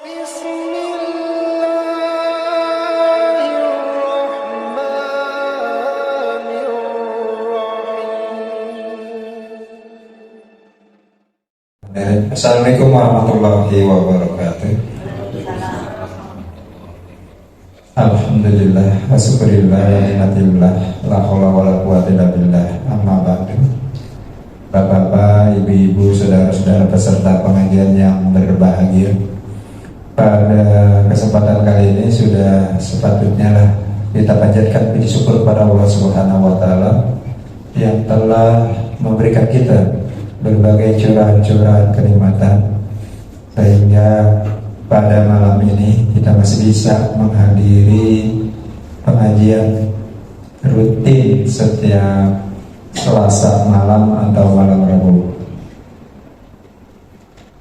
Assalamualaikum warahmatullahi wabarakatuh. Alhamdulillah wa syukurillah wa ni'matillah la haula wala quwwata illa billah. Amma ba'du. Bapak-bapak, ibu-ibu, saudara-saudara peserta pengajian yang berbahagia, pada kesempatan kali ini sudah sepatutnya lah kita panjatkan puji syukur kepada Allah Subhanahu wa taala yang telah memberikan kita berbagai curahan-curahan kenikmatan sehingga pada malam ini kita masih bisa menghadiri pengajian rutin setiap Selasa malam atau malam Rabu.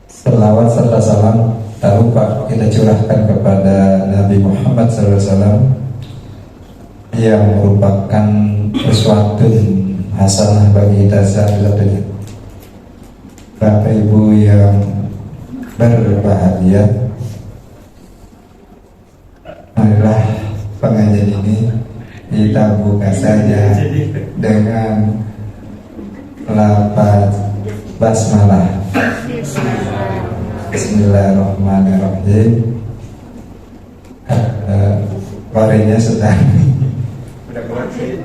Selawat serta salam tak lupa kita curahkan kepada Nabi Muhammad SAW yang merupakan sesuatu hasanah bagi kita satu-satunya. Bapak Ibu yang berbahagia, marilah pengajian ini kita buka saja dengan lafaz basmalah. Bismillahirrahmanirrahim. Warinya sudah keluar sih.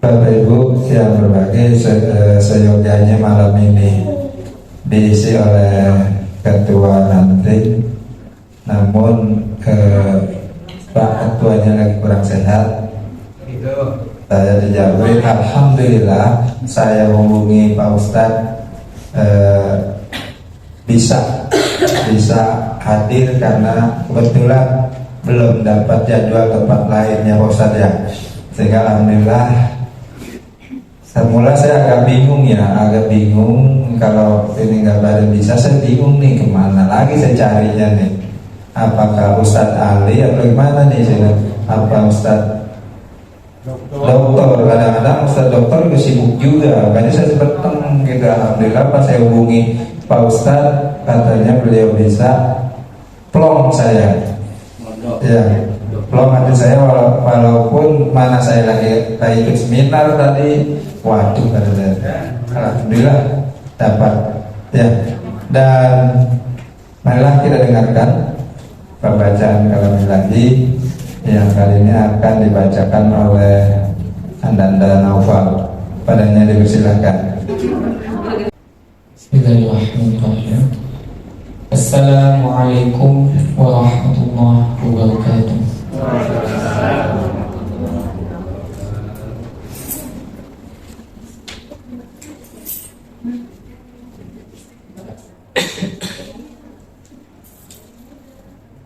Bapak Ibu yang berbahagia, seyogyanya malam ini diisi oleh ketua nanti, namun Pak ketuanya lagi kurang sehat. Saya dijawabin, alhamdulillah saya hubungi Pak Ustadz bisa hadir karena kebetulan belum dapat jadwal tempat lainnya Pak Ustadz ya, sehingga alhamdulillah. Semula saya agak bingung kalau ini nggak pada bisa, saya bingung nih kemana lagi saya carinya nih, apakah Ustadz Ali atau gimana nih saya, apa Ustadz dokter, kadang-kadang Ustadz dokter juga sibuk juga, makanya saya sempat gitu. Alhamdulillah pas saya hubungi Pak Ustadz katanya beliau bisa plong saya ya, plong hati saya, walaupun mana saya lagi ikut seminar tadi, waduh alhamdulillah dapat ya. Dan marilah kita dengarkan pembacaan kalam ilahi yang kali ini akan dibacakan oleh Ananda Naufal. Padanya dipersilakan. Bismillahirrahmanirrahim. Assalamualaikum warahmatullahi wabarakatuh.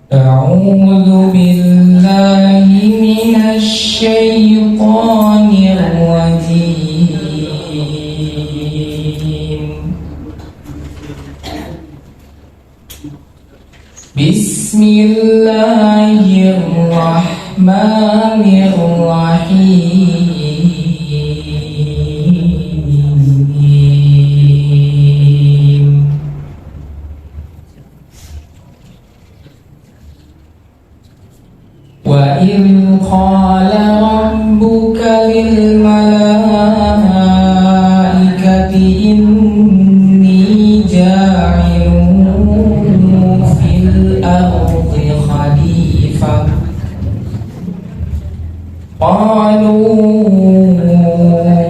A'udzu billahi minasy syaithanir rajim. Bismillahirrahmanirrahim. Wa in qala rabbuka lil malaikati inni ja'ilun fil ardi khalifah qalu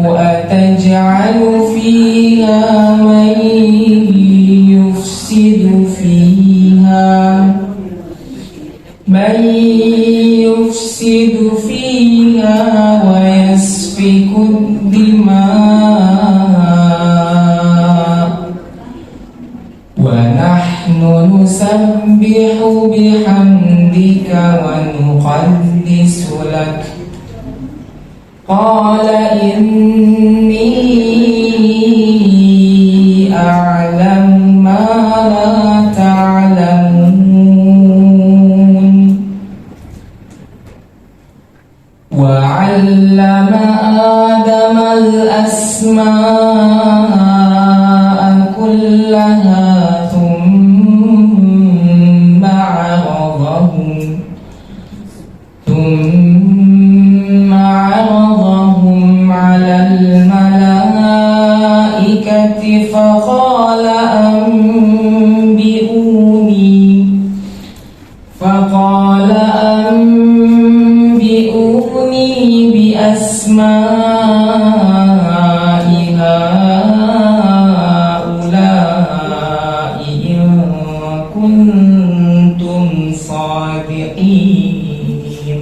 ataj'alu fiha man yufsidu fiha wa yasfiku dima' wa nahnu nusabbihu bihamdika wa nuqaddisu lak qala inni a'lamu ma la ta'lamun وعلم آدم الأسماء كلها ثم عرضهم على الملائكة فقال أنبئوني بأسماء هؤلاء إن كنتم صادقين.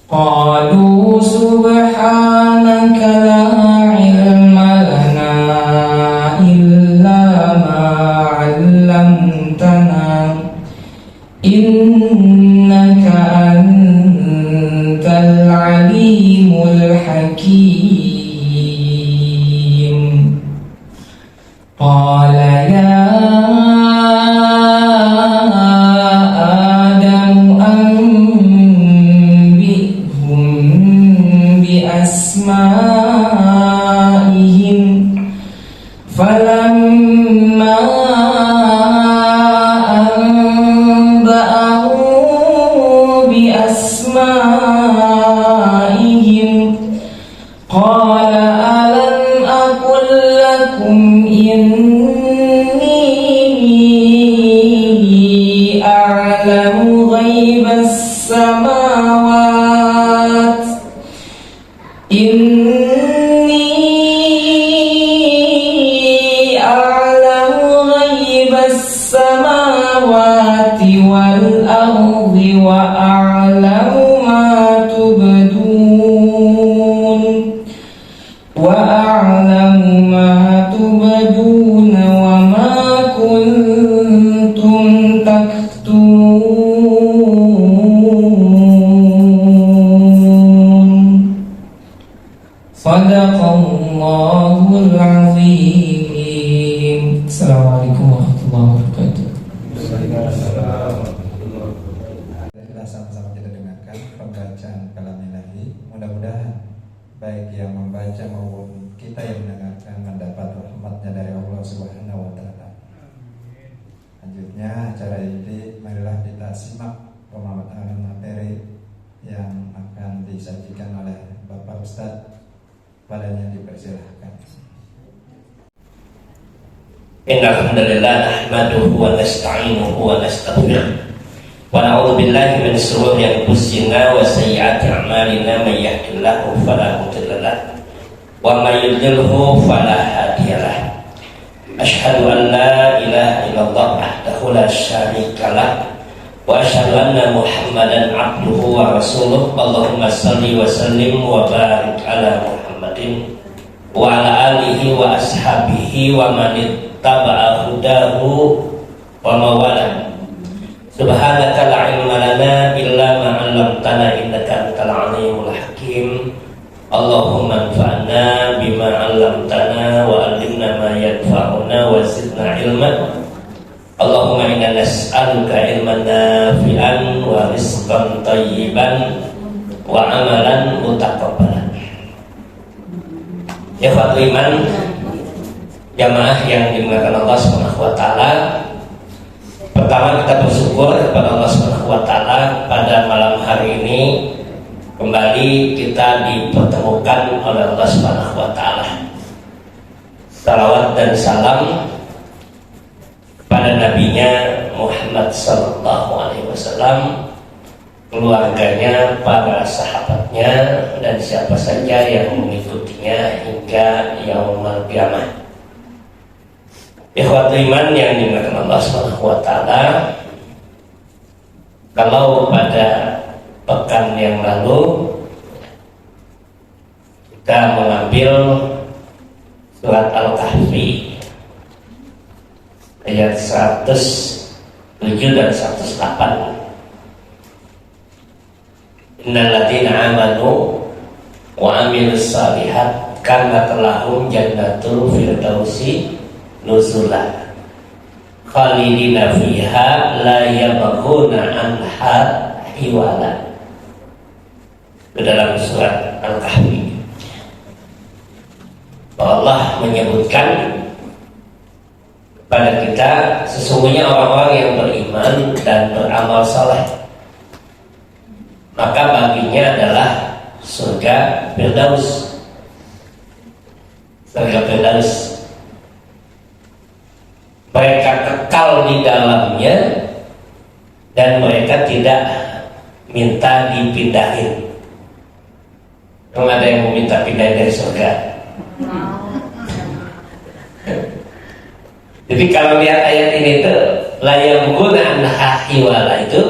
قالوا سبحانك لا علم لنا إلا ما علمتنا إنك أنت العليم الحكيم. قال يا آدم أنبئهم بأسمائهم فلما بأسمائهم قال ألم أقل لكم إني أعلم غيب السماوات والأرض وأعلم ما تبدون وما كنتم تكتمون. صدق الله العظيم. Assalamualaikum warahmatullahi wabarakatuh. Sama-sama kita dengarkan pembacaan kalam ilahi. Mudah-mudahan baik yang membaca maupun kita yang mendengarkan mendapat rahmatnya dari Allah Subhanahu wa Ta'ala. Lanjutnya acara ini marilah kita simak pemaparan materi yang akan disajikan oleh Bapak Ustadz. Padanya dipersilahkan. Innal hamdalillah nahmaduhu wa nasta'inuhu wa nastaghfiruh wa na'udzu billahi min shururi anfusina wa sayyiati a'malina may yahdihillahu fala mudilla lahu wa may yudlilhu fala hadiya lahu. Asyhadu an la ilaha illallah wahdahu la syarika lahu wa asyhadu anna Muhammadan abduhu wa rasuluh. Allahumma shalli wa sallim wa barik ala Muhammadin wa ala alihi wa ashabihi wa man ittaba'a hudahu wa mawala. Subhanaka la ilma lana illa ma 'allamtana innaka antal alimul hakim. Allahumma anfa'na bima 'allamtana wa 'allimna ma yanfa'una wa zidna ilman. Allahumma inna nas'aluka ilman nafi'an wa rizqan thayyiban wa amalan mutaqabbalan. Ya iman, jamaah yang dimuliakan Allah Subhanahu wa taala. Pertama kita bersyukur kepada Allah Subhanahu wa taala pada malam hari ini kembali kita dipertemukan oleh Allah Subhanahu wa taala. Salawat dan salam pada nabinya Muhammad sallallahu alaihi wasallam, keluarganya, para sahabatnya, dan siapa saja yang mengikutinya hingga yaumul qiyamah. Ikhwatul iman yang dimuliakan Allah Subhanahu wa taala, kalau pada pekan yang lalu kita mengambil surat Al-Kahfi ayat 107 dan 108. Innal ladzina amanu wa amilus shalihat kanat lahum jannatul firdausi nuzulan khalidina fiha la yabghuna anha hiwala. ke dalam surat Al-Kahfi, bahwa Allah menyebutkan pada kita sesungguhnya orang-orang yang beriman dan beramal saleh, maka baginya adalah surga Firdaus. Surga Firdaus, mereka kekal di dalamnya dan mereka tidak minta dipindahin. Memang ada yang meminta pindahin dari surga. Jadi kalau lihat ayat ini itu layabghuna anha hiwala, itu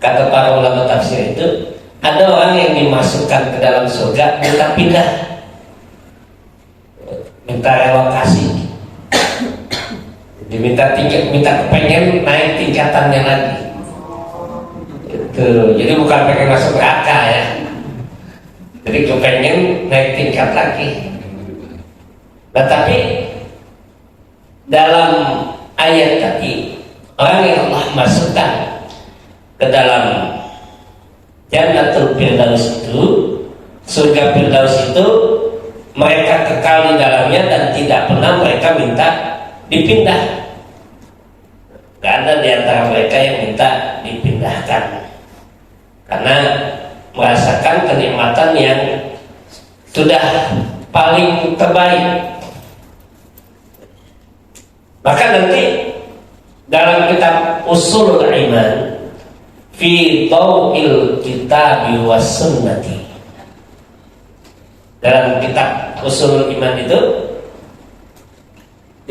kata para ulama tafsir, itu ada orang yang dimasukkan ke dalam surga minta pindah, minta relokasi, diminta kepengen naik tingkatannya lagi. Itu jadi bukan pengen masuk neraka ya, jadi kepengen naik tingkat lagi. Nah tapi dalam ayat tadi, orang yang Allah masukkan ke dalam Jannatul Firdaus itu, surga Firdaus itu, mereka kekal di dalamnya dan tidak pernah mereka minta dipindah. Gak ada di antara mereka yang minta dipindahkan, karena merasakan kenikmatan yang sudah paling terbaik. Maka nanti dalam kitab Ushulul Iman fi Dhawil Kitabi was Sunnati, dalam kitab Ushulul Iman itu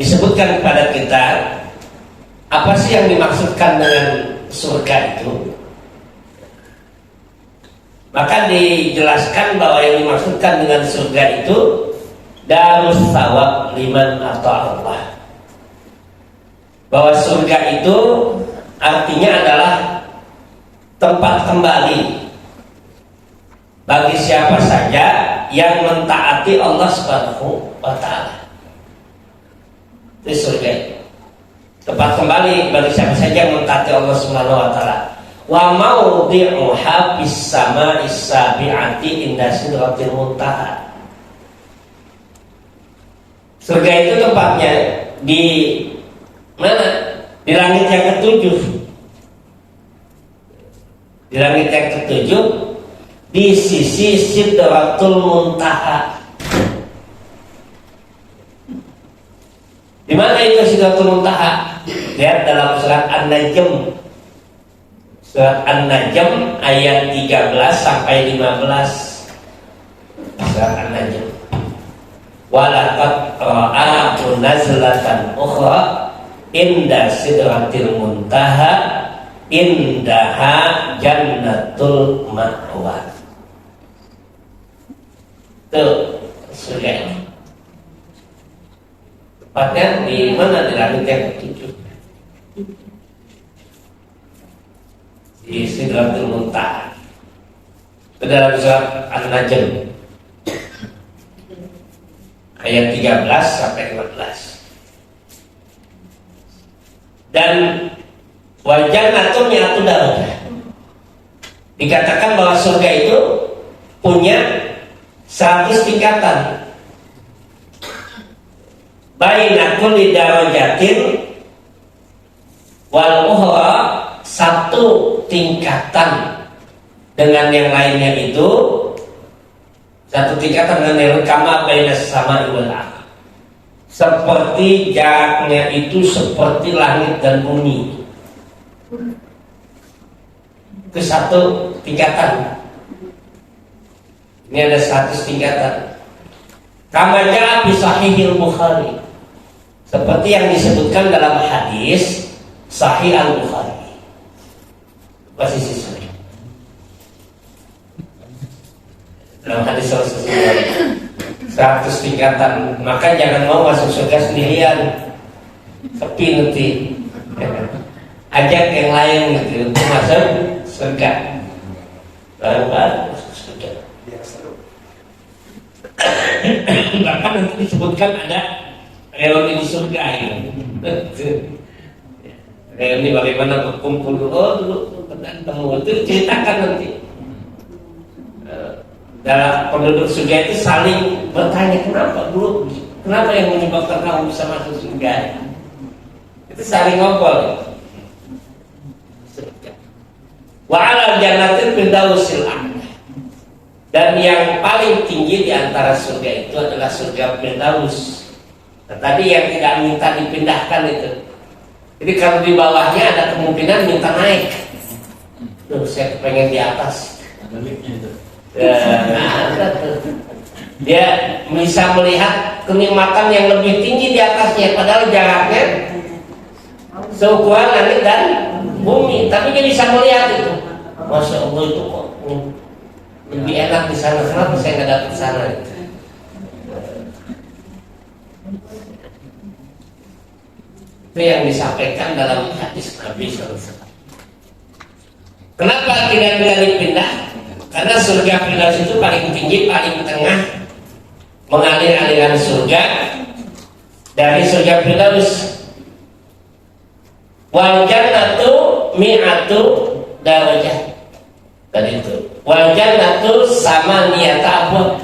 disebutkan kepada kita apa sih yang dimaksudkan dengan surga itu. Maka dijelaskan bahwa yang dimaksudkan dengan surga itu darus thawab liman atau Allah, bahwa surga itu artinya adalah tempat kembali bagi siapa saja yang mentaati Allah Subhanahu wa Ta'ala. Itu surga, tempat kembali bagi siapa saja yang mentaati Allah Subhanahu wa Ta'ala. Wa mawdi'uha bis sama'is sabi'ati inda sidratil muntaha. Surga itu tempatnya di mana? Di langit yang ketujuh. Di langit yang ketujuh, di sisi Sidratul Muntaha. Di mana itu Sidratul Muntaha? Lihat dalam surat An-Najm. Surat An-Najm ayat 13 sampai 15. Surat An-Najm. Walaqad ra'ahu nazlatan ukhra inda sidratil muntaha indaha jannatul ma'wa. Tuh surga. Tepatnya di mana? Di langit yang ketujuh, di sidratul muntaha. Itu dalam surat An-Najm ayat 13 sampai 15. Dan wajannatun mi'atu darajah, dikatakan bahwa surga itu punya 100 tingkatan. Baina kulli darajatin wal ukhra, satu tingkatan dengan yang lainnya itu, satu tingkatan dengan yang kama baina sama'i wal ardh, seperti jaraknya itu seperti langit dan bumi. Itu satu tingkatan. Ini ada 100 tingkatan. Kama ja'a fi Sahihil Bukhari, seperti yang disebutkan dalam hadis Sahih Al-Bukhari. Posisi surga dalam hadis Rasulullah 100 tingkatan. Maka jangan mau masuk surga sendirian, sepi nanti. Ajak yang lain gitu untuk masuk surga. Bareng-bareng masuk surga. Bahkan nanti disebutkan ada reuni di surga gitu. Reuni bagaimana berkumpul. Oh dulu pernah ketemu, itu ceritakan nanti. dalam penduduk surga itu saling bertanya, kenapa yang menyebabkan kamu bisa masuk surga? Itu saling ngobrol. Wa 'alal jannatil firdausil a'la. Dan yang paling tinggi di antara surga itu adalah surga Firdaus. Nah, tadi yang tidak minta dipindahkan itu. Jadi kalau di bawahnya ada kemungkinan minta naik. Tuh, saya pengen di atas. Dia bisa melihat kenikmatan yang lebih tinggi di atasnya, padahal jaraknya seukuran langit dan bumi, tapi dia bisa melihat itu. Masya Allah, itu kok lebih enak di sana. Kenapa saya nggak dapat sana? Itu yang disampaikan dalam hadis Nabi SAW. Kenapa tidak bisa dipindah? Karena surga Firdaus itu paling tinggi, paling tengah, mengalir aliran surga dari surga Firdaus. Wal jannatu mi'atu darajah. Dan itu wal jannatu samaniyata abwab.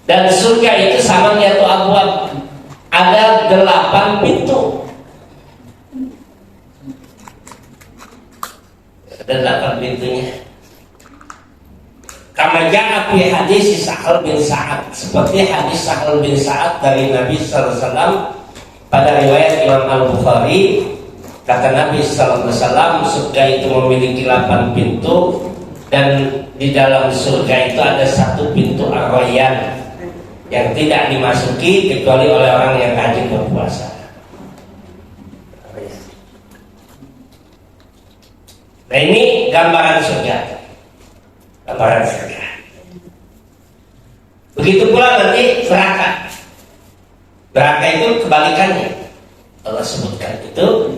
Dan surga itu samaniyatu abwab. Ada 8 pintu. Ada 8 pintunya. Kama ja'a fi hadis Sahal bin Sa'ad, seperti hadis Sahal bin Sa'ad dari Nabi sallallahu alaihi wasallam pada riwayat Imam Al-Bukhari, kata Nabi sallallahu alaihi wasallam, surga itu memiliki 8 pintu dan di dalam surga itu ada 1 pintu Ar-Rayyan yang tidak dimasuki kecuali oleh orang yang rajin berpuasa. Nah, ini gambaran surga. Gambaran surga. Begitu pula nanti neraka. Neraka itu kebalikannya. Allah sebutkan itu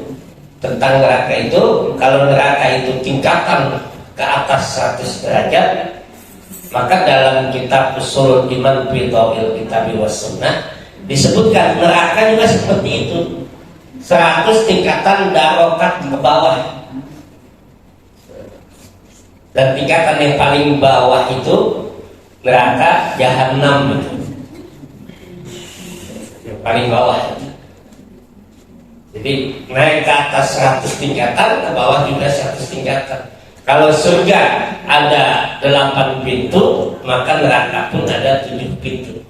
tentang neraka itu. Kalau neraka itu tingkatan ke atas 100 derajat, maka dalam kitab Ushul Iman fi Dhawil Kitab was Sunnah disebutkan neraka juga seperti itu. 100 tingkatan darokat ke bawah. Dan tingkatan yang paling bawah itu neraka Jahannam itu. Yang paling bawah itu. Jadi naik ke atas 100 tingkatan, ke bawah juga 100 tingkatan. Kalau surga ada 8 pintu, maka neraka pun ada 7 pintu.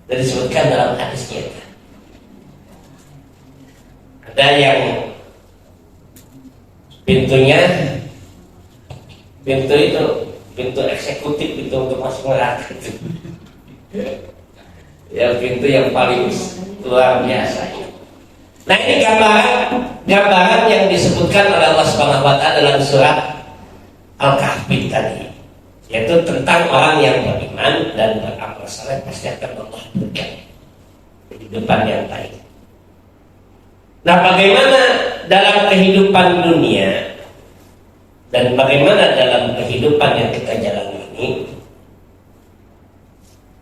Dan disebutkan dalam hadisnya. Ada yang pintunya, pintu itu pintu eksekutif, itu untuk masuk neraka itu. Ya, pintu yang paling luar biasa. Nah, ini gambaran yang disebutkan oleh Allah Subhanahu wa taala dalam surat Al-Kahfi tadi, yaitu tentang orang yang beriman dan beramal saleh pasti akan Allah berikan kehidupan yang baik. Nah, bagaimana dalam kehidupan dunia dan bagaimana dalam kehidupan yang kita jalani ini?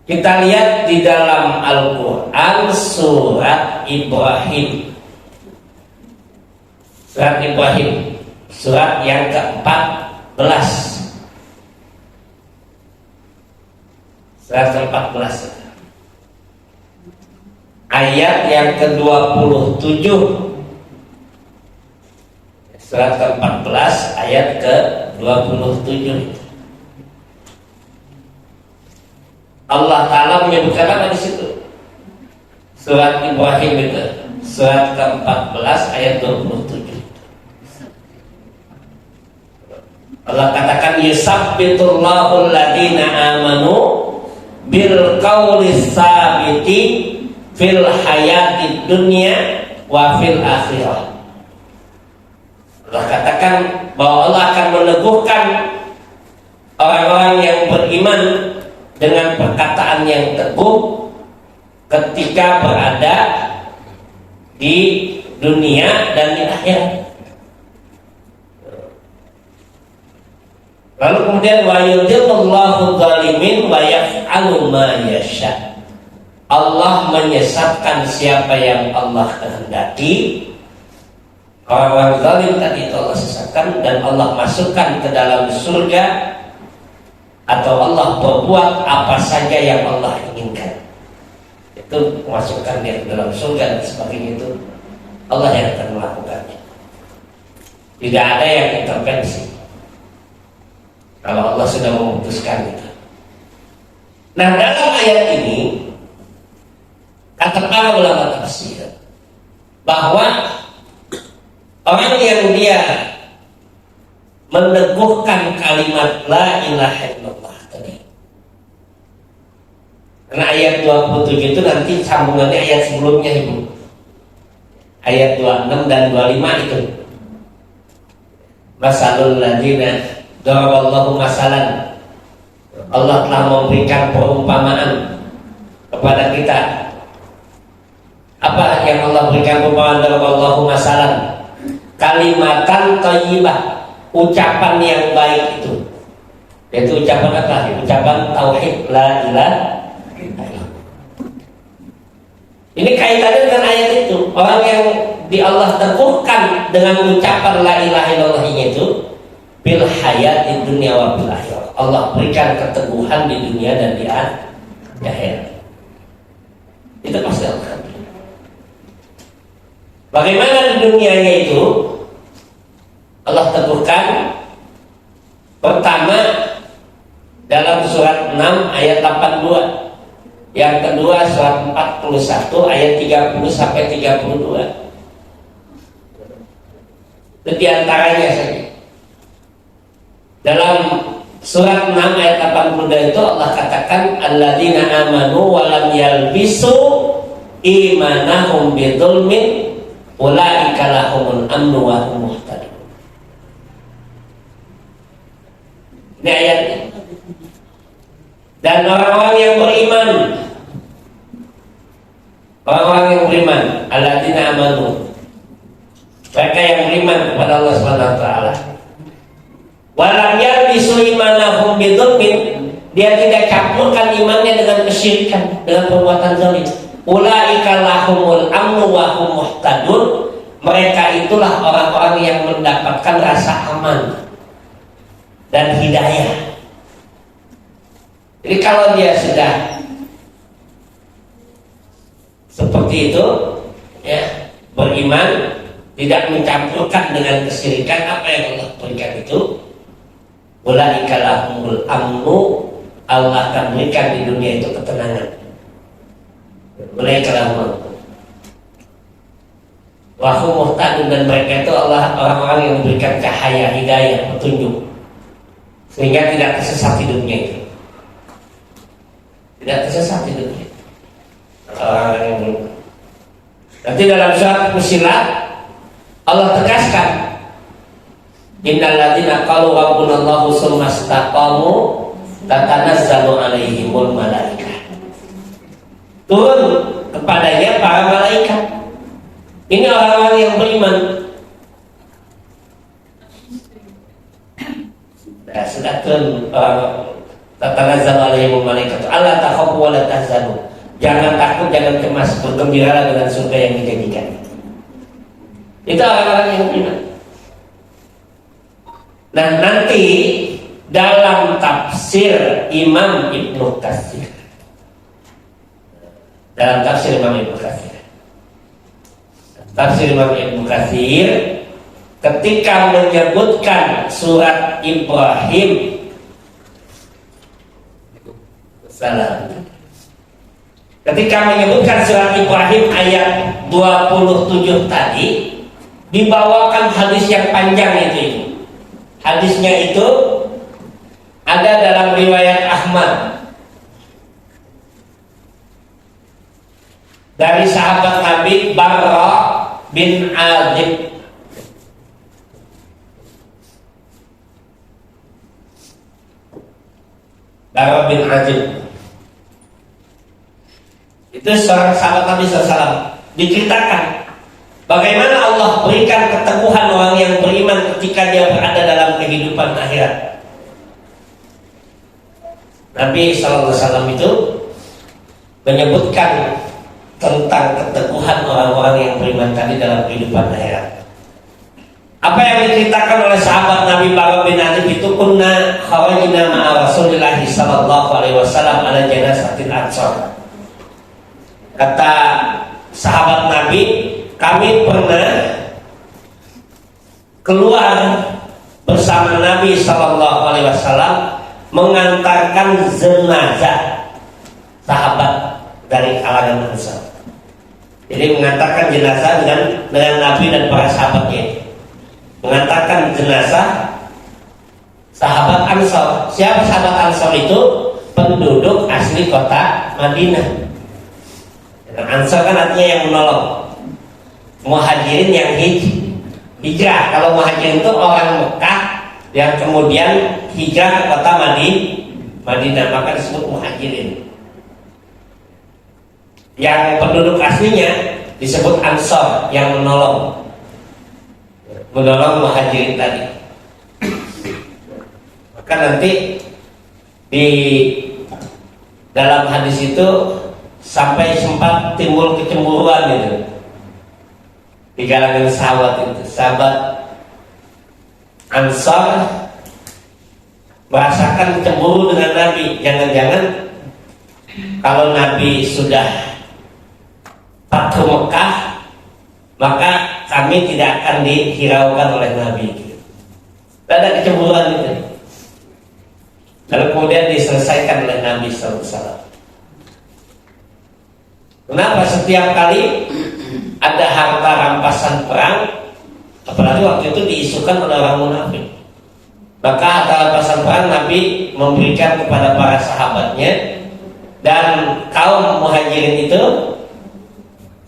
Kita lihat di dalam Al-Quran surat Ibrahim. Surat Ibrahim, surat yang ke-14. Surat ke-14. Ayat yang ke-27. Surat ke-14 ayat ke-27. Allah Ta'ala menyebutkan apa di situ? Surat Ibrahim itu, surat ke-14 ayat 27. Allah katakan yusabbitullahu alladhina amanu bil qawli tsabiti fil hayatid dunya wa fil akhirah. Allah katakan bahwa Allah akan meneguhkan orang-orang yang beriman dengan perkataan yang teguh ketika berada di dunia dan di akhirat. Lalu kemudian wa yudhillullahu dzalimin wa yaf'alu ma yasha. Allah menyesatkan siapa yang Allah kehendaki. Orang-orang zalim tadi itu Allah sesatkan, dan Allah masukkan ke dalam surga atau Allah berbuat apa saja yang Allah inginkan. Itu memasukkan dia ke dalam surga dan sebagainya, itu Allah yang akan melakukannya. Tidak ada yang intervensi kalau Allah sudah memutuskan itu. Nah, dalam ayat ini kata para ulama tafsir bahwa orang yang dia meneguhkan kalimat la ilaha illallah tadi, karena ayat 27 itu nanti sambungannya ayat sebelumnya, Ibu. Ayat 26 dan 25 itu. Masalul ladina daraballahu masalan. Allah telah memberikan perumpamaan kepada kita. Apa yang Allah berikan perumpamaan? Daraballahu masalan. Kalimatan thayyibah, ucapan yang baik itu. Yaitu ucapan apa? Ucapan tauhid la ilaha. Ini kaitannya dengan ayat itu. Orang yang di Allah teguhkan dengan ucapan la ilaha illallah itu bil hayat di dunia wa bil akhirah. Allah berikan keteguhan di dunia dan di akhirat. Itu pasti Allah. Bagaimana di dunianya itu? Allah teguhkan pertama dalam surat 6 ayat 82. Yang kedua surat 41 ayat 30 sampai 32. Itu diantaranya saja. Dalam surat 6 ayat 82 itu Allah katakan alladzina amanu wa lam yalbisu imanahum bidzulmin ulaika lahumul amnu wa hum muhtadun. Ini ayatnya. Dan orang-orang yang beriman, alladzina amanu, mereka yang beriman kepada Allah Subhanahu wa taala. Walam yalbisu imanahum bidzulmin, dia tidak campurkan imannya dengan kesyirikan, dengan perbuatan zalim. Ulaika lahumul amnu wa hum muhtadun, mereka itulah orang-orang yang mendapatkan rasa aman dan hidayah. Jadi kalau dia sudah seperti itu, ya, beriman, tidak mencampurkan dengan kesyirikan apa yang Allah berikan itu, ulaika lahumul amnu, Allah akan berikan di dunia itu ketenangan. Ulaika lahumul amnu wa hum muhtadun, dan mereka itu Allah orang-orang yang memberikan cahaya hidayah, petunjuk, sehingga tidak tersesat di dunia itu. Tidak tersesat di dunia. Orang yang beriman. Nanti dalam surat Fussilat Allah tegaskan, innal ladzina qalu rabbunallahu tsumma istaqamu tatanazzalu alaihimul malaikah. Turun kepadanya para malaikat. Ini orang-orang yang beriman. Sudah turun tatanazzalu alaihimul malaikah. Allah takhafu wa la tahzanu. Jangan takut, jangan cemas, bergembiralah dengan surga yang dijanjikan. Itu orang-orang yang beriman. Nah, nanti dalam tafsir Imam Ibnu Katsir, tafsir Imam Ibnu Katsir ketika menyebutkan surat Ibrahim salam, ketika menyebutkan surat Ibrahim ayat 27 tadi, dibawakan hadis yang panjang itu. Hadisnya itu ada dalam riwayat Ahmad dari sahabat Nabi Barra bin Azib. Barra bin Azib itu seorang sahabat Nabi SAW. Diceritakan bagaimana Allah berikan keteguhan orang yang beriman ketika dia berada dalam kehidupan akhirat. Nabi SAW itu menyebutkan tentang keteguhan orang-orang yang beriman tadi dalam kehidupan akhirat. Apa yang diceritakan oleh sahabat Nabi Barra bin Azib itu, kunna kharajna ma'a Rasulillah sallallahu alaihi wasallam ala janazatil Ansar. Kata sahabat Nabi, kami pernah keluar bersama Nabi sallallahu alaihi wasallam mengantarkan jenazah sahabat dari kalangan Ansar. Jadi mengantarkan jenazah dengan Nabi dan para sahabatnya. Mengantarkan jenazah sahabat Ansar. Siapa sahabat Ansar itu? Penduduk asli kota Madinah. Ansar kan artinya yang menolong. Muhajirin yang hijrah. Kalau muhajirin itu orang Mekah yang kemudian hijrah ke kota Madinah, maka disebut muhajirin. Yang penduduk aslinya disebut Ansar, yang menolong muhajirin tadi. Maka nanti di dalam hadis itu sampai sempat timbul kecemburuan gitu di kalangan sahabat itu. Sahabat Ansar merasakan cemburu dengan Nabi. Jangan-jangan kalau Nabi sudah Fathu Mekah, maka kami tidak akan dihiraukan oleh Nabi. Ada kecemburuan itu. Lalu kemudian diselesaikan oleh Nabi SAW. Kenapa setiap kali ada harta rampasan perang, apalagi waktu itu diisukan oleh orang munafik, maka harta rampasan perang Nabi memberikan kepada para sahabatnya, dan kaum muhajirin itu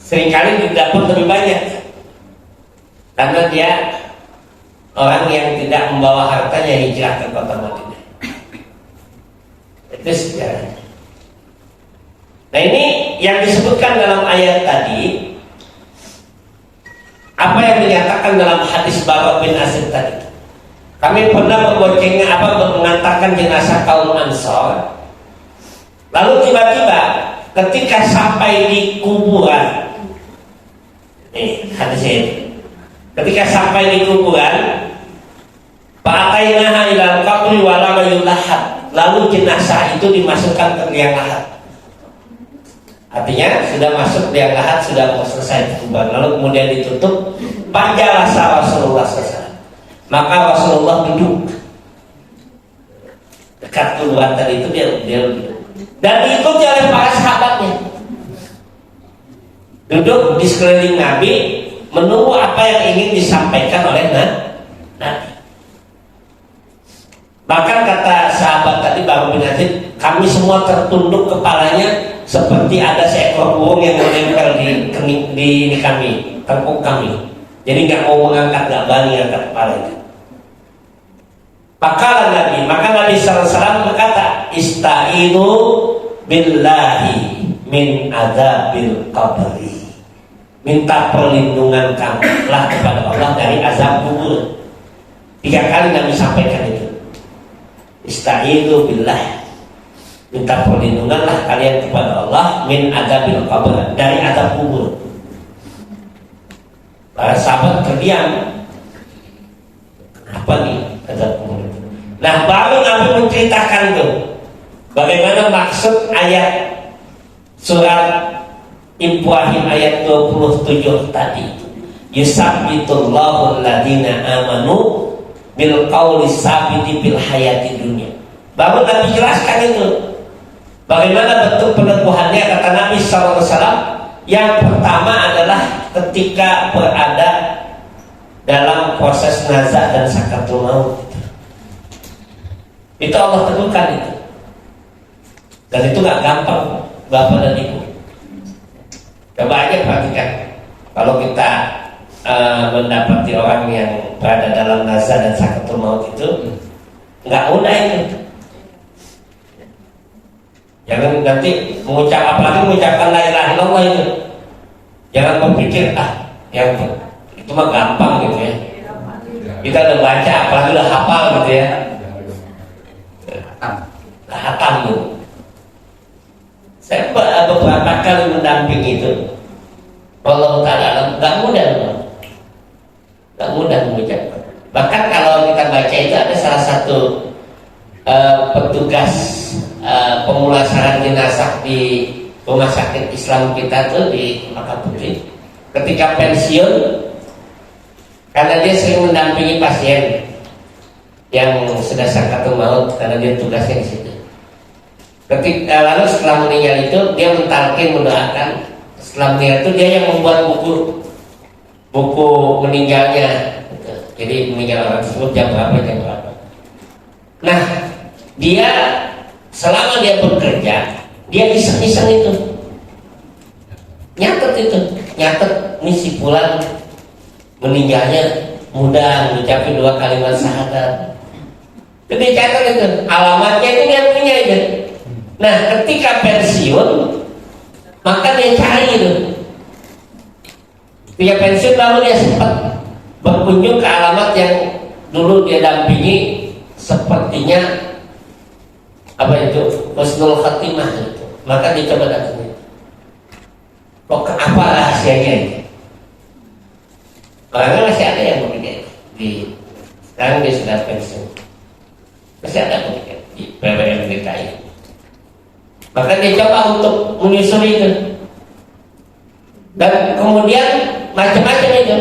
seringkali didapat lebih banyak karena dia orang yang tidak membawa hartanya hijrah ke kota Madinah. Itu sejarahnya. Nah, ini yang disebutkan dalam ayat tadi, apa yang dinyatakan dalam hadis Bara bin Azib tadi. Kami pernah mengantarkan jenazah kaum Ansar. Lalu tiba-tiba ketika sampai di kuburan, hadisnya itu. Ketika sampai di kuburan, fa'atainaha ilal qabri wa lam yulahat. Lalu jenazah itu dimasukkan ke liang lahat. Artinya sudah masuk liang lahat, sudah mau selesai kuburan. Lalu kemudian ditutup. Fajalasa Rasulullah SAW. Maka Rasulullah duduk dekat kuburan tadi itu, dia duduk. Dan diikuti oleh para sahabatnya. Duduk di sekeliling Nabi, menunggu apa yang ingin disampaikan oleh Nabi. Bahkan kata sahabat tadi Bara bin Azib, kami semua tertunduk kepalanya seperti ada seekor burung yang menempel di kami, tengkuk kami. Jadi nggak mau mengangkat, nggak berani angkat kepala itu. Maka Nabi SAW berkata, Ista'inu billahi min adzabil qabri. Minta perlindungan kamulah kepada Allah dari azab kubur. 3 kali Nabi sampaikan itu. Ista'inu billah. Minta perlindunganlah kalian kepada Allah min adzabil qabr, dari azab kubur. Para sahabat terdiam. Apa nih azab kubur? Nah, baru Nabi menceritakan tuh bagaimana maksud ayat surat Ibrahim ayat 27 tadi. Yusabbitullahu alladziina aamanu bil qauli tsabiti fil hayati dunya. Baru Nabi jelaskan itu. Bagaimana bentuk peneguhannya, kata Nabi SAW. Yang pertama adalah ketika berada dalam proses nazak dan sakaratul maut. Itu Allah tentukan itu. Dan itu gak gampang, Bapak dan Ibu. Coba aja perhatikan. Kalau kita mendapati orang yang berada dalam nazak dan sakaratul maut itu gak mudah itu. Jangan nanti apalagi mengucapkan la ilaha illallah itu. Jangan berpikir yang itu mah gampang gitu ya. Kita udah baca, apalagi udah hafal gitu ya. Hatam gitu. Saya beberapa kali mendampingi itu. Allah Ta'ala gak mudah loh. Gak mudah mengucapkan. Bahkan kalau kita baca itu ada salah satu petugas pemulasaran jenazah di rumah sakit Islam kita tuh di Makaputri, ketika pensiun, karena dia sering mendampingi pasien yang sudah sakatul maut karena dia tugasnya di situ. Lalu setelah meninggal itu dia mentalkin, mendoakan. Setelah meninggal itu dia yang membuat buku meninggalnya. Jadi meninggal orang tersebut jam berapa. Nah, dia selama dia bekerja, dia iseng-iseng itu, nyatet misi pulang meninggalnya mudah, mengucapkan 2 kalimat syahadat. Jadi catat itu, alamatnya itu dia punya itu. Nah, ketika pensiun, maka dia cari itu. Dia pensiun lalu dia sempat berkunjung ke alamat yang dulu dia dampingi, sepertinya apa itu, husnul khatimah itu. Maka dia coba datang itu. Kok apa rahasianya itu? Orangnya masih ada yang bekerja sekarang dia sudah pensiun, masih ada bekerja di PWM DKI. Maka dia coba untuk menyusuri itu, dan kemudian macam-macam itu.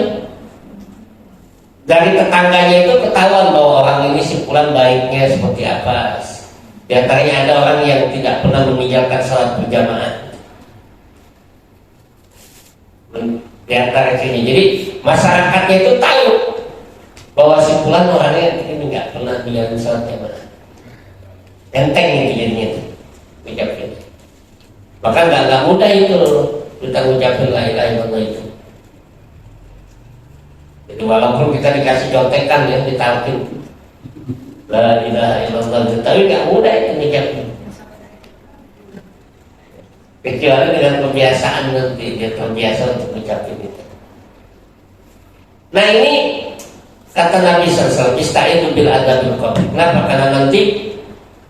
Dari tetangganya itu ketahuan bahwa orang ini simpulan baiknya seperti apa. Di antaranya ada orang yang tidak pernah meninggalkan salat berjamaah. Di antara ini, jadi masyarakatnya itu tahu bahwa simpulan orangnya ini nggak pernah meninggalkan salat berjamaah. Enteng itu jadinya itu. Ucapin. Maka nggak mudah itu kita ucapin la ilaha illallah itu. Jadi walaupun kita dikasih contekan ya, ditalkin la ilaha illallah, tapi nggak mudah itu ucapin. Kecuali dengan kebiasaan nanti dia terbiasa untuk ucapin itu. Nah ini kata Nabi SAW, istaizu bil adabil qabr. Kenapa? Karena nanti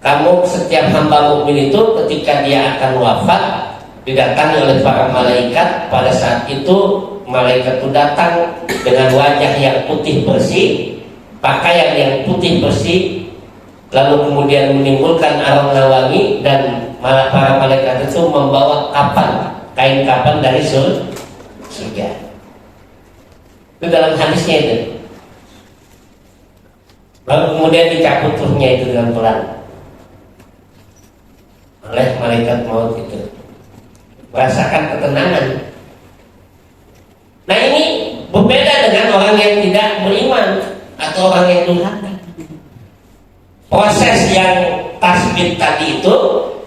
kamu setiap hamba mukmin itu ketika dia akan wafat didatangi oleh para malaikat. Pada saat itu malaikat itu datang dengan wajah yang putih bersih, pakaian yang putih bersih, lalu kemudian menimbulkan aroma wangi, dan para malaikat itu membawa kain kapan dari surga. Itu dalam hadisnya itu. Lalu kemudian dicabut ruhnya itu dengan pelan oleh malaikat maut itu, merasakan ketenangan. Nah ini berbeda dengan orang yang tidak beriman atau orang yang durhaka. Proses yang tasbih tadi itu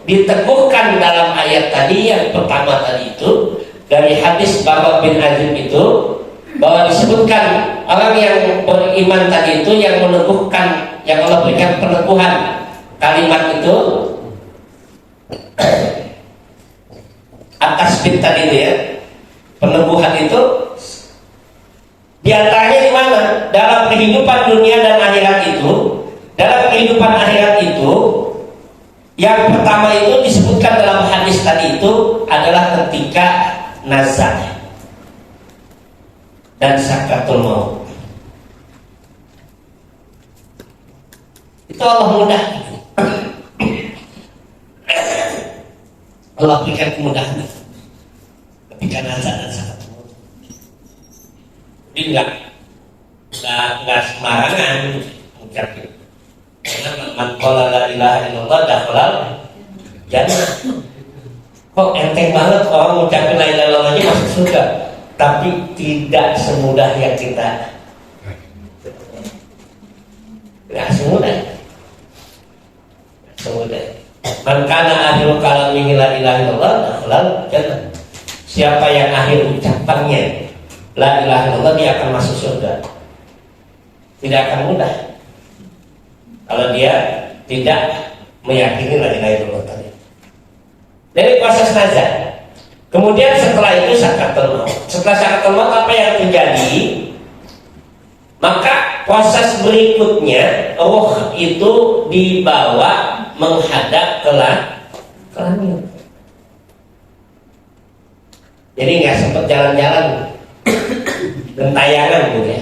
diteguhkan dalam ayat tadi yang pertama tadi itu, dari hadis Bara bin Azib itu, bahwa disebutkan orang yang beriman tadi itu yang meneguhkan, yang Allah berikan peneguhan kalimat itu atas tadi itu ya, peneguhan itu diantaranya di mana? Dalam kehidupan dunia dan akhirat itu. Dalam kehidupan akhirat itu, yang pertama itu disebutkan dalam hadis tadi itu adalah ketika nazar dan sakaratul maut. Itu Allah mudah. Allah berikan kemudahan ketika nazar dan sakaratul maut. Jadi enggak sembarangan mengucapkan. Karena man qala la ilaha illallah dakhala jannah. Kok enteng banget orang mengucapkan la ilaha illallah aja masuk surga. Tapi tidak semudah yang kita. Tidak semudah. Man kana akhiru kalamihi la ilaha illallah dakhala jannah. Siapa yang akhir ucapannya la ilaha illallah, dia akan masuk surga. Tidak akan mudah kalau dia tidak meyakini la ilaha illallah tadi. Dari proses nazar. Kemudian setelah itu sakaratul maut. Setelah sakaratul maut apa yang terjadi? Maka proses berikutnya roh itu dibawa menghadap ke langit. Jadi nggak sempat jalan-jalan gentayangan gitu ya.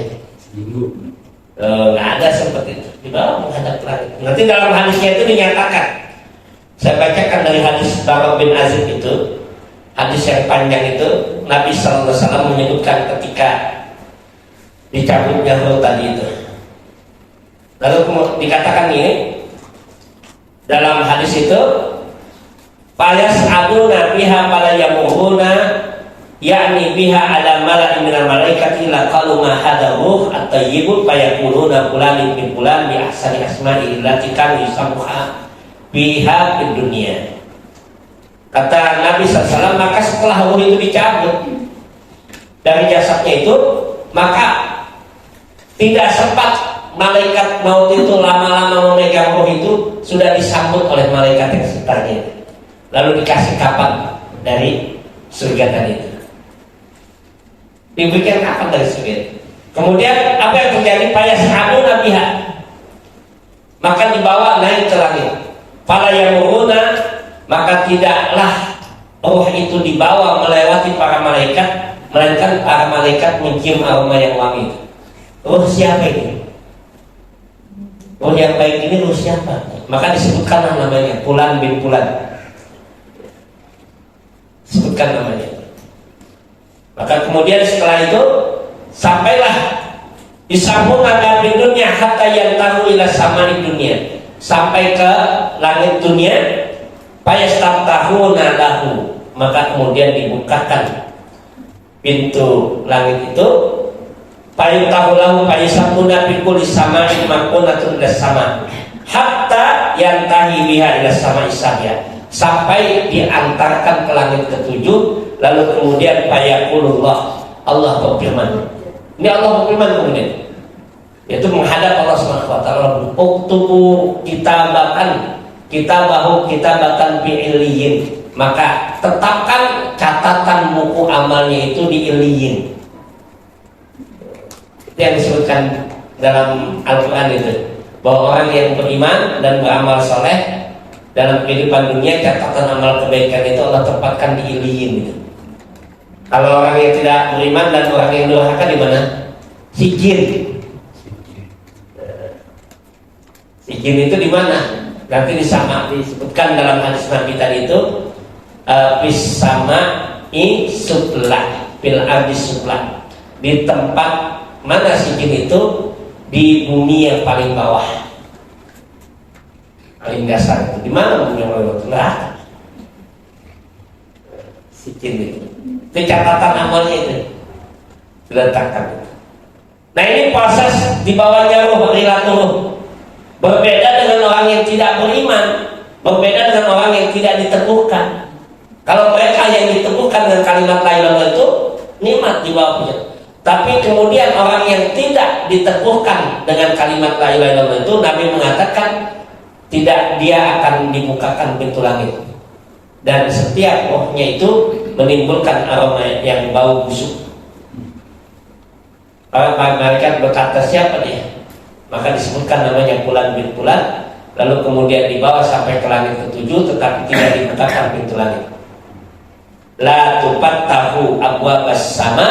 Nggak ada sempat itu. dibawa menghadap ke langit. Nanti dalam hadisnya itu dinyatakan, saya bacakan dari hadis Bara bin Azib itu, hadis yang panjang itu, Nabi SAW menyebutkan ketika dicabutnya roh tadi itu. Lalu dikatakan ini dalam hadis itu, Payas aduna biha pala yamuhuna, yakni biha ala mala'i minal malaikati laqalu ma hadha ruh at-tayyibut fayaquluna fulan bin fulan bi ahsani asma'i allati kanu yusammuha biha fid dunya. Kata Nabi SAW, maka setelah ruh itu dicabut dari jasadnya itu, maka tidak sempat malaikat maut itu lama-lama memegang roh itu, sudah disambut oleh malaikat yang sekitarnya, lalu dikasih kapan dari surga tadi itu, diberikan kapan dari surga. Kemudian apa yang terjadi? Payas abu nabiha, maka dibawa naik ke langit. Fala yamuruna, maka tidaklah roh itu dibawa melewati para malaikat, melainkan para malaikat mencium aroma yang wangi. Roh siapa ini? Roh yang baik ini roh siapa? Maka disebutkanlah namanya, Fulan bin Fulan. Sebutkan namanya. Maka kemudian setelah itu sampailah disambung agama dunia hatta yang tahu ila samani dunia, sampai ke langit dunia. Payastaftahu lahu, maka kemudian dibukakan pintu langit itu. Payutahu lahu payasabuna bikuli samai makunatun ila sama, hatta yantahi biha ila sama isabya, sampai diantarkan ke langit ketujuh. Lalu kemudian payakulullah, Allah berfirman. Ini Allah berfirman kemudian, yaitu menghadap Allah Subhanahu wa taala, uktubu kitabahu kitabatan bi illiyin, maka tetapkan catatan buku amalnya itu di illiyin. Itu yang disebutkan dalam Al-Quran itu, bahwa orang yang beriman dan beramal soleh dalam kehidupan dunia, catatan amal kebaikan itu Allah tempatkan di illiyin gitu. Kalau orang yang tidak beriman dan orang yang durhaka di mana? Sijin. Sijin itu di mana? Nanti disebutkan dalam hadis Nabi tadi itu, bisama i sublah bil abis sublah, di tempat mana sijin itu? Di bumi yang paling bawah, paling dasar itu. Di mana bumi yang paling bawah? Neraka. Sijin itu catatan amalnya itu diletakkan. Nah, ini proses dibawanya roh rilatuh, berbeda dengan orang yang tidak beriman, berbeda dengan orang yang tidak diteguhkan. Kalau mereka yang diteguhkan dengan kalimat la ilaha illallah itu nikmat di bawahnya. Tapi kemudian orang yang tidak diteguhkan dengan kalimat la ilaha illallah itu, Nabi mengatakan tidak, dia akan dibukakan pintu langit, dan setiap rohnya itu menimbulkan aroma yang bau busuk. Para malaikat berkata, siapa dia? Maka disebutkan namanya Fulan bin Fulan. Lalu kemudian dibawa sampai ke langit ketujuh, tetapi tidak dibukakan pintu langit. La tufattahu abwabas sama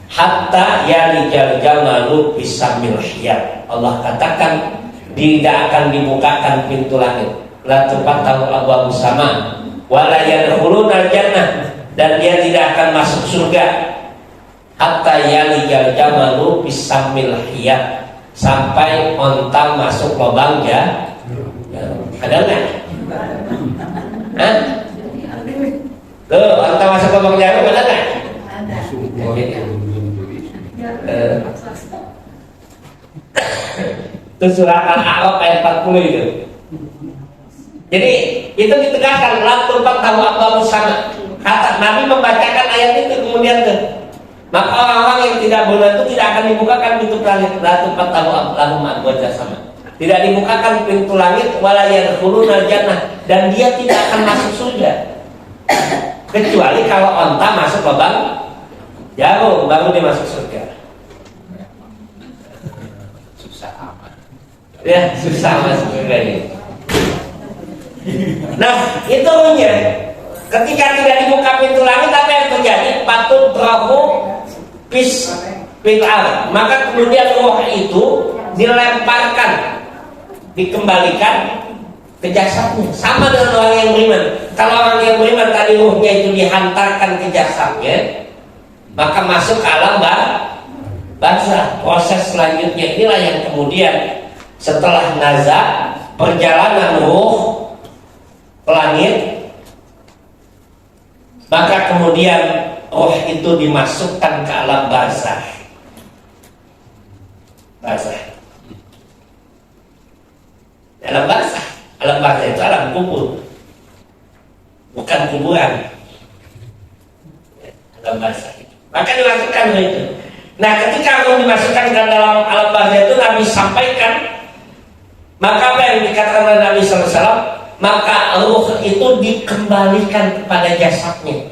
hatta yalijal jamalu bisamil hiyat. Allah katakan tidak akan dibukakan pintu langit. La tufattahu abwabus sama wala yadkhuluna jannah, dan dia tidak akan masuk surga hatta yalijal jamalu bisamil hiyat, sampai onta masuk lubang ya. Ada enggak? Hah? Tuh, onta masuk lubang jarum ada enggak? Ada. Itu surah Al-A'raf ayat 40 itu. Jadi itu ditegaskan, la tufattahu abwabus sama. Kata Nabi membacakan ayat itu kemudian maka orang-orang yang tidak beriman itu tidak akan dibukakan pintu langit. La tufattahu lahum abwabus sama. Tidak dibukakan pintu langit, wala yadkhuluna jannah, dan dia tidak akan masuk surga kecuali kalau onta masuk lubang jarum, baru dia masuk surga. Susah amat. Ya, susah masuk surga ini. Nah, itunya ketika tidak dibuka pintu langit, apa yang terjadi? Patut rohu fil ar, maka kemudian roh itu dilemparkan, dikembalikan ke jasadnya. Sama dengan orang yang beriman. Kalau orang yang beriman tadi ruhnya itu dihantarkan ke jasadnya, maka masuk ke alam barzah. Proses selanjutnya inilah yang kemudian setelah nazak, perjalanan ruh ke langit, maka kemudian roh itu dimasukkan ke alam barzah. Alam barzah itu alam kubur, bukan kuburan. Alam barzah itu. Maka dimasukkan itu. Nah, ketika roh dimasukkan ke dalam alam barzah itu, Nabi sampaikan, maka apa yang dikatakan oleh Nabi SAW, maka ruh itu dikembalikan kepada jasadnya.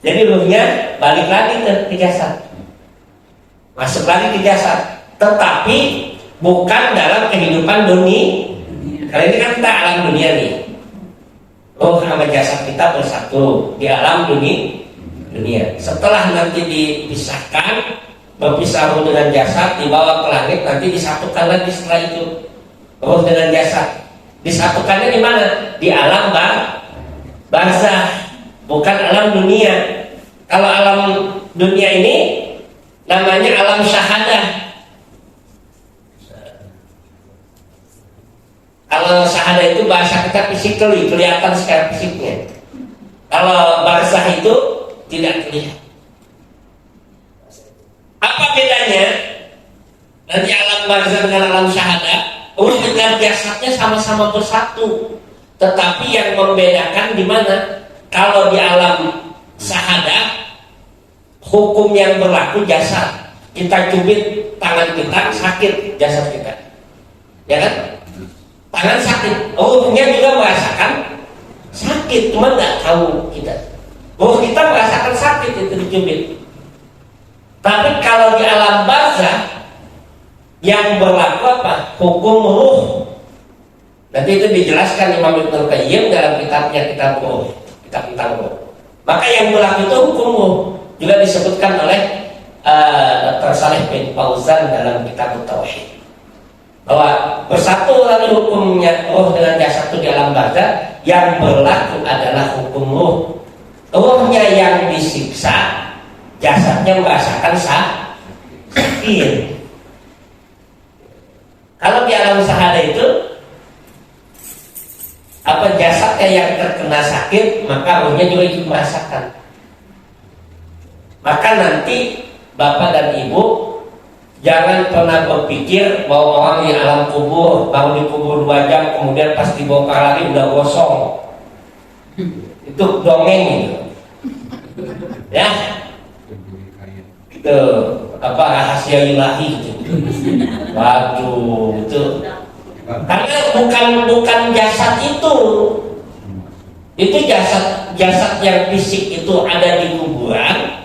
Jadi ruhnya balik lagi ke jasad, masuk lagi ke jasad, tetapi bukan dalam kehidupan dunia. Kali ini kan kita alam dunia nih, ruh sama jasad kita bersatu di alam dunia. Setelah nanti dipisahkan, berpisah ruh dengan jasad, dibawa ke langit, nanti disatukan lagi setelah itu ruh dengan jasad. Disatukannya di mana? Di alam barzah, bukan alam dunia. Kalau alam dunia ini namanya alam syahadah. Kalau syahadah itu bahasa kita physically, kelihatan secara fisiknya. Kalau barzah itu tidak terlihat. Apa bedanya? Nanti alam barzah dengan alam syahadah, ruh dengan jasadnya sama-sama bersatu, tetapi yang membedakan di mana? Kalau di alam syahadah, hukum yang berlaku jasad. Kita cubit tangan kita, sakit jasad kita, ya kan? Tangan sakit, ruhnya juga merasakan sakit, cuma nggak tahu kita. Ruh kita merasakan sakit itu dicubit. Tapi kalau di alam barzah, yang berlaku apa? Hukum ruh. Nanti itu dijelaskan Imam Ibnu Qayyim dalam kitabnya Kitab Ruh, kitab tentang ruh. Maka yang berlaku itu hukum ruh. Juga disebutkan oleh Dr. Saleh bin Fauzan dalam kitab Tauhid, bahwa bersatu lagi hukumnya ruh dengan jasad itu di alam barzah. Yang berlaku adalah hukum ruh. Ruhnya yang disiksa, jasadnya merasakan sakit. Kalau di alam syahadah itu apa, jasadnya yang terkena sakit, maka ruhnya juga ikut merasakan. Maka nanti Bapak dan Ibu jangan pernah berpikir bahwa orang di alam kubur baru dikubur 2 jam, kemudian pas dibongkar lagi udah gosong. Itu dongeng gitu. Ya, itu apa, rahasia ilahi gitu. Waduh, itu karena bukan jasad itu jasad yang fisik itu ada di kuburan.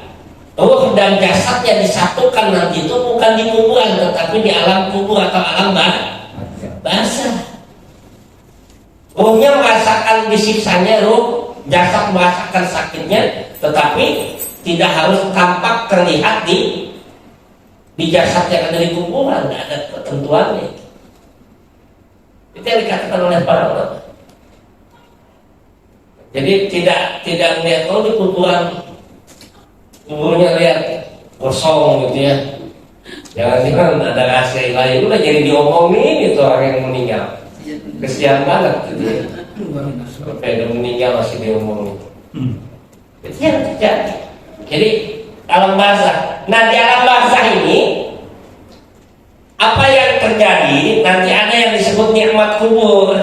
Ruh dan jasadnya disatukan nanti itu bukan di kuburan, tetapi di alam kubur atau alam barzah. Ruhnya merasakan disiksanya ruh, jasad merasakan sakitnya, tetapi tidak harus tampak terlihat di jasad yang ada di kuburan. Tidak ada ketentuannya. Itu yang dikatakan oleh para ulama. Jadi tidak melihat di kuburnya lihat kosong gitu ya. Jangan ada rahasia ilahi, udah jadi diomongin itu orang yang meninggal. Kesian banget gitu ya. Sampai udah meninggal masih diomongin. Itu yang terjadi. Jadi alam barzah. Nah, di alam barzah ini apa yang terjadi? Nanti ada yang disebut nikmat kubur,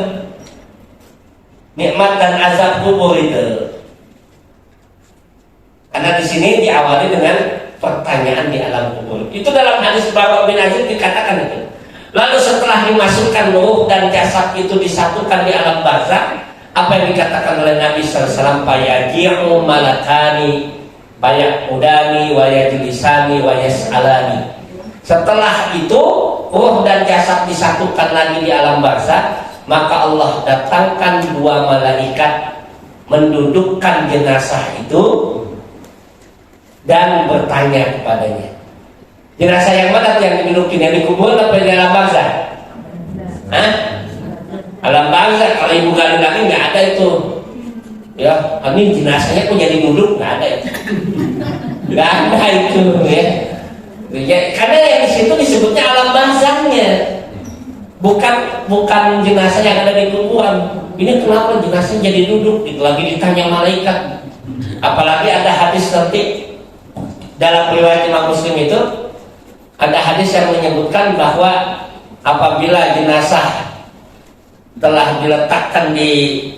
nikmat dan azab kubur itu. Karena di sini diawali dengan pertanyaan di alam kubur. Itu dalam hadis Bara bin Azib dikatakan itu. Lalu setelah dimasukkan ruh dan jasad itu disatukan di alam barzah, apa yang dikatakan oleh Nabi SAW? Fayaji'u malakani fayaqudani wa yajlisani wa yas'alani. Setelah itu ruh dan jasad disatukan lagi di alam barzah, maka Allah datangkan 2 malaikat mendudukkan jenazah itu dan bertanya kepadanya. Jenazah yang mana tuh yang didudukin? Yang di kuburan apa di alam bangsa? Hah? Alam bangsa. Kalau ibu gali lagi nggak ada itu. Ya, ini jenazahnya kok jadi duduk, nggak ada itu. Nggak ada itu ya. Ya, karena yang di situ disebutnya alam barzahnya, bukan jenazah yang ada di kuburan. Ini kenapa jenazah jadi duduk? Itu lagi ditanya malaikat. Apalagi ada hadis nanti dalam riwayat Imam Muslim itu ada hadis yang menyebutkan bahwa apabila jenazah telah diletakkan di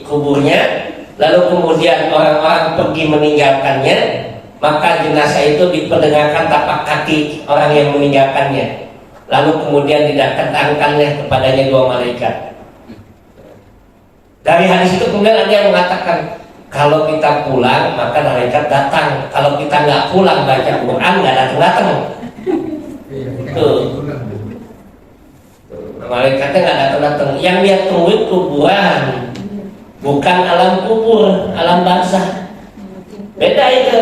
kuburnya, lalu kemudian orang-orang pergi meninggalkannya, maka jenazah itu diperdengarkan tapak kaki orang yang meninggalkannya. Lalu kemudian didatangkannya kepadanya dua malaikat. Dari hadis itu kemudian ada yang mengatakan, kalau kita pulang maka malaikat datang. Kalau kita nggak pulang baca Quran nggak datang. Tuh. Malaikatnya nggak datang. Yang dia tungguin kuburan, bukan alam kubur, alam barzah. Beda itu.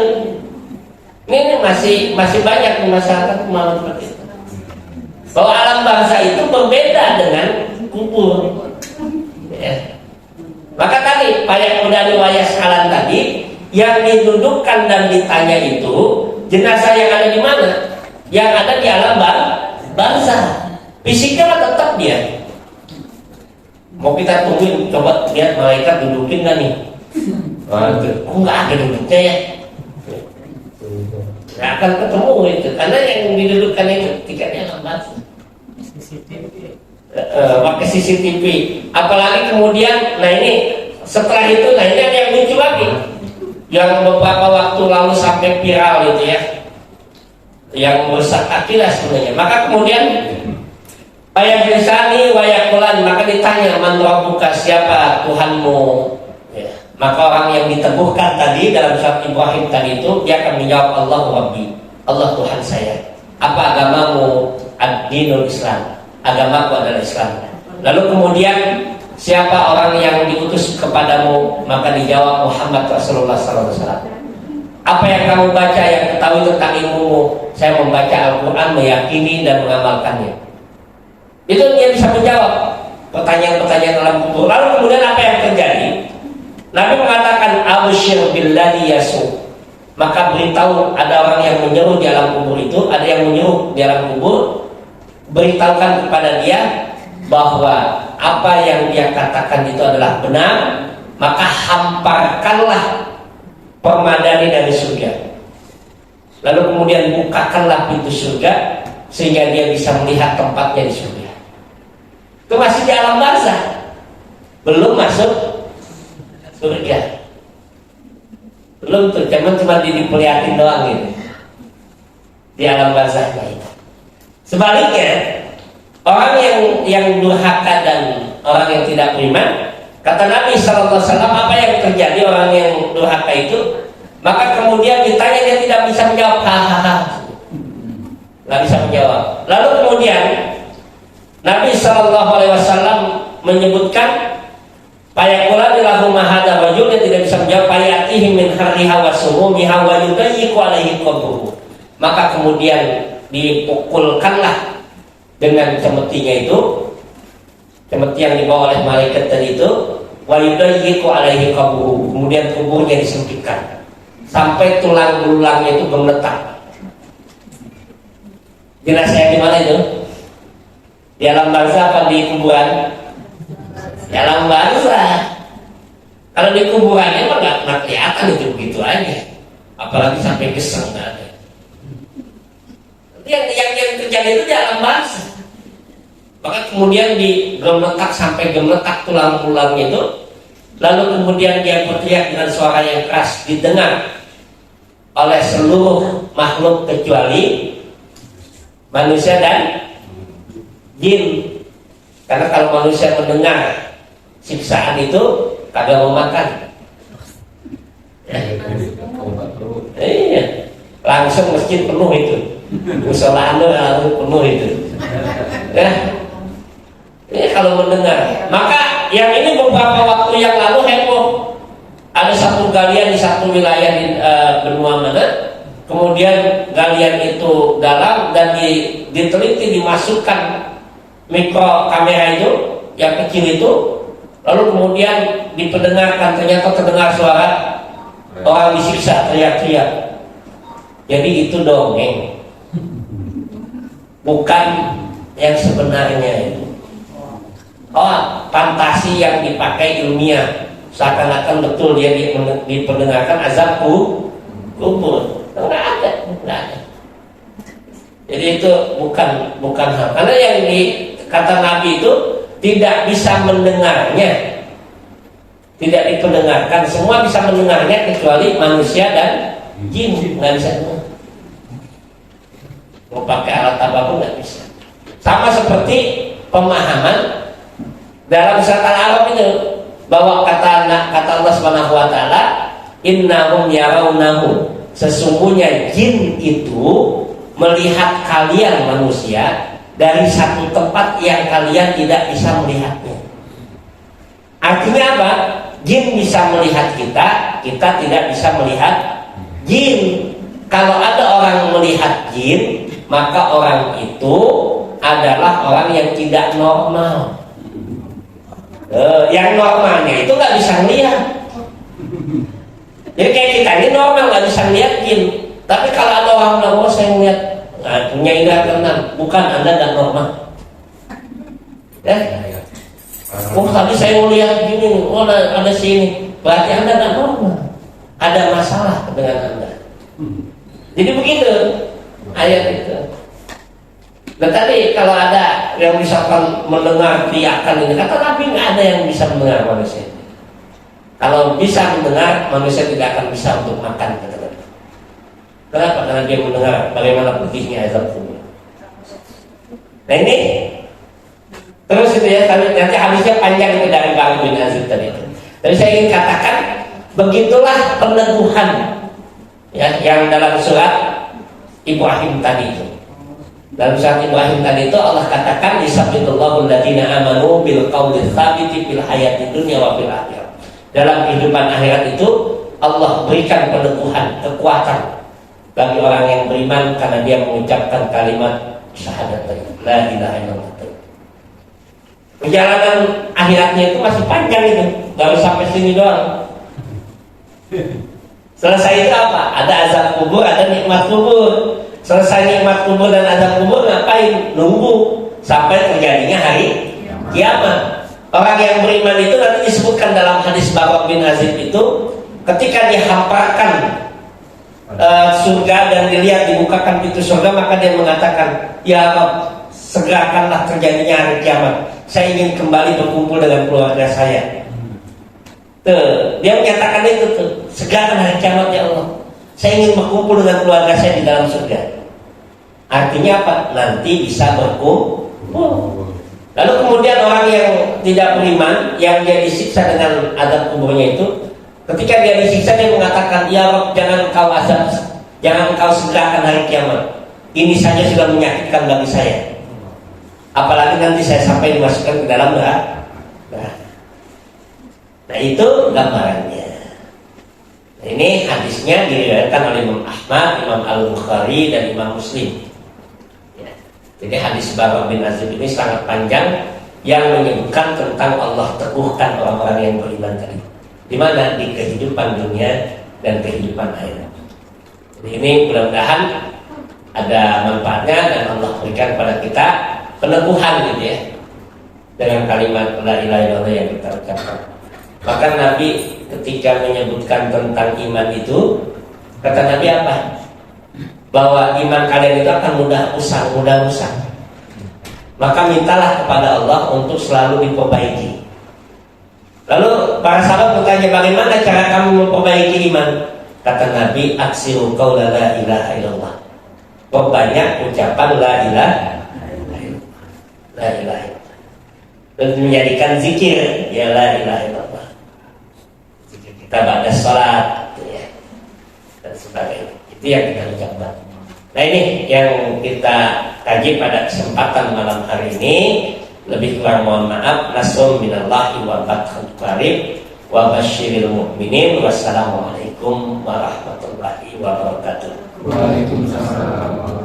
Ini masih banyak di masyarakat pemahaman seperti itu. Bahwa alam barzah itu berbeda dengan kubur. Ya. Maka tadi Pak Udani Wayas Kalan tadi yang didudukkan dan ditanya itu jenazah yang ada di mana? Yang ada di alam barzah. Fisiknya kan tetap dia. Mau kita tungguin, coba lihat malaikat dudukin nggak nih? Kok nggak ada duduknya ya? Nggak akan ketemu itu, karena yang didudukkan itu tiketnya lambat. Pakai CCTV. Apalagi kemudian, nah ini setelah itu, nah ini ada yang muncul lagi, yang beberapa waktu lalu sampai viral itu ya, yang merusak akidah sebenarnya. Maka kemudian ayat lisani wayakulan, maka ditanya man rabbuka, siapa Tuhanmu ya. Maka orang yang diteguhkan tadi dalam surat Ibrahim tadi itu, dia akan menjawab Allahu Rabbi, Allah Tuhan saya. Apa agamamu? Ad-dinul Islam, agamaku adalah Islam. Lalu kemudian siapa orang yang diutus kepadamu? Maka dijawab Muhammad Rasulullah SAW. Apa yang kamu baca, yang ketahui tentang ilmumu? Saya membaca Al-Quran, meyakini dan mengamalkannya. Itu dia bisa menjawab pertanyaan-pertanyaan dalam kubur. Lalu kemudian apa yang terjadi? Nabi mengatakan abusyir billahi yasu. Maka beritahu, ada orang yang menyeru di alam kubur itu, ada yang menyeru di alam kubur, beritahukan kepada dia bahwa apa yang dia katakan itu adalah benar, maka hamparkanlah permadani dari surga. Lalu kemudian bukakanlah pintu surga sehingga dia bisa melihat tempatnya di surga. Itu masih di alam barzah, belum masuk surga. Belum tuh, cuma dipelihatin doang gitu di alam barzah itu. Sebaliknya, orang yang durhaka dan orang yang tidak beriman, kata Nabi SAW, apa yang terjadi orang yang durhaka itu? Maka kemudian ditanya, dia tidak bisa menjawab, hahaha, nggak bisa menjawab. Lalu kemudian Nabi SAW menyebutkan, Fayaqula lahu mahada rajul, yang tidak bisa menjawab, fayatihi min harriha wa sumumiha wa yudayyiqu alaihi qabruhu. Maka kemudian dipukulkanlah dengan cemetinya itu, cemeti yang dibawa oleh malaikat tadi itu, wa yudayyiqu alaihi qabruhu. Kemudian kuburnya disempitkan sampai tulang belulangnya itu gemetar. Jenazah di mana itu? Di alam barzah apa di kuburan? Di alam barzah. Kalau di kuburannya mah nggak kelihatan itu begitu aja, apalagi sampai geseng nggak ada. Yang terjadi itu di alam barzah. Maka kemudian digeletak sampai geletak tulang-tulangnya itu, lalu kemudian dia berteriak dengan suara yang keras, didengar oleh seluruh makhluk kecuali manusia dan jin. Karena kalau manusia mendengar siksaan itu kagak mau makan. Iya, langsung masjid penuh itu, musola langsung penuh itu. Ya, ini kalau mendengar. Maka yang ini beberapa waktu yang lalu heboh. Ada satu galian di satu wilayah di benua mana, kemudian galian itu dalam dan diteliti, dimasukkan mikro kamera itu yang kecil itu, lalu kemudian diperdengarkan, ternyata terdengar suara orang disiksa teriak-teriak. Jadi itu dongeng, bukan yang sebenarnya itu. Oh, fantasi yang dipakai ilmiah, seakan-akan betul dia diperdengarkan azab kubur. Enggak ada. Jadi itu bukan hal. Karena yang kata Nabi itu tidak bisa mendengarnya, tidak diperdengarkan. Semua bisa mendengarnya kecuali manusia dan jin, nggak bisa dengar. Mau pakai alat apapun nggak bisa. Sama seperti pemahaman dalam surat Al-A'raf itu, bahwa kata Allah Subhanahu wa taala, innahum yarawnahu, sesungguhnya jin itu melihat kalian manusia dari satu tempat yang kalian tidak bisa melihatnya. Artinya apa? Jin bisa melihat kita, kita tidak bisa melihat jin. Kalau ada orang melihat jin, maka orang itu adalah orang yang tidak normal. Yang normalnya itu nggak bisa melihat. Jadi kayak kita ini normal, nggak bisa melihat jin. Tapi kalau ada orang bilang, oh saya melihat, punya indera keenam, bukan, Anda nggak normal. Oh tadi saya melihat gini, oh ada sini, berarti Anda nggak normal. Ada masalah dengan Anda. Jadi begitu ayat itu. Dan tadi kalau ada yang misalkan mendengar teriakan ini, kata Nabi nggak ada yang bisa mendengar manusia. Kalau bisa mendengar, manusia tidak akan bisa untuk makan. Kenapa? Karena dia mendengar bagaimana pedihnya azab kubur. Nah ini terus itu ya, nanti habisnya panjang itu dari Bang bin Azib tadi itu. Tapi saya ingin katakan, begitulah peneguhan ya, yang dalam surat Ibrahim tadi itu. Dalam surat Ibrahim tadi itu Allah katakan, yusabbitullahu alladziina aamanu bil qauli tsabiti fil hayatid dunya wa fil akhirah. Dalam kehidupan akhirat itu Allah berikan peneguhan, kekuatan bagi orang yang beriman karena dia mengucapkan kalimat syahadat la ilaha illallah. Perjalanan akhiratnya itu masih panjang itu, baru sampai sini doang. Selesai itu apa? Ada azab kubur, ada nikmat kubur. Selesai nikmat kubur dan azab kubur, ngapain? Nunggu sampai terjadinya hari kiamat. Orang yang beriman itu nanti disebutkan dalam hadis Bara bin Azib itu, ketika dihamparkan surga dan dilihat dibukakan pintu surga, maka dia mengatakan, ya Rabb, segerakanlah terjadinya hari kiamat. Saya ingin kembali berkumpul dengan keluarga saya. Tuh, dia menyatakan itu tuh, segerakan hari kiamat ya Allah. Saya ingin berkumpul dengan keluarga saya di dalam surga. Artinya apa? Nanti bisa berkumpul. Lalu kemudian orang yang tidak beriman, yang dia disiksa dengan azab kuburnya itu, ketika dia disiksa dia mengatakan, ya Rabb, jangan engkau azab, jangan engkau segerakan hari kiamat. Ini saja sudah menyakitkan bagi saya. Apalagi nanti saya sampai dimasukkan ke dalam neraka. Nah itu gambarannya. Nah, ini hadisnya diriwayatkan oleh Imam Ahmad, Imam Al-Bukhari dan Imam Muslim. Ya. Jadi hadis Bara bin Azib ini sangat panjang yang menyebutkan tentang Allah teguhkan orang-orang yang beriman tadi. Di mana? Di kehidupan dunia dan kehidupan akhirat. Jadi ini mudah-mudahan ada manfaatnya dan Allah berikan pada kita peneguhan gitu ya, dengan kalimat la ilaha illallah yang kita ucapkan. Bahkan Nabi ketika menyebutkan tentang iman itu, kata Nabi apa? Bahwa iman kalian itu akan mudah usang. Maka mintalah kepada Allah untuk selalu diperbaiki. Lalu para sahabat bertanya, bagaimana cara kamu memperbaiki iman? Kata Nabi, aksiru qaula la ilaha illallah. Perbanyak ucapan la ilaha illallah. Dan menjadikan zikir ya la ilaha illallah. Zikir kita pada sholat ya, dan sebagainya. Itu yang kita ucapkan. Nah ini yang kita kaji pada kesempatan malam hari ini. Lebih kurang mohon maaf. Nasrun minallahi wa fathun qarib wa basyiril mu'minin. Wassalamualaikum warahmatullahi wabarakatuh. Waalaikumsalam.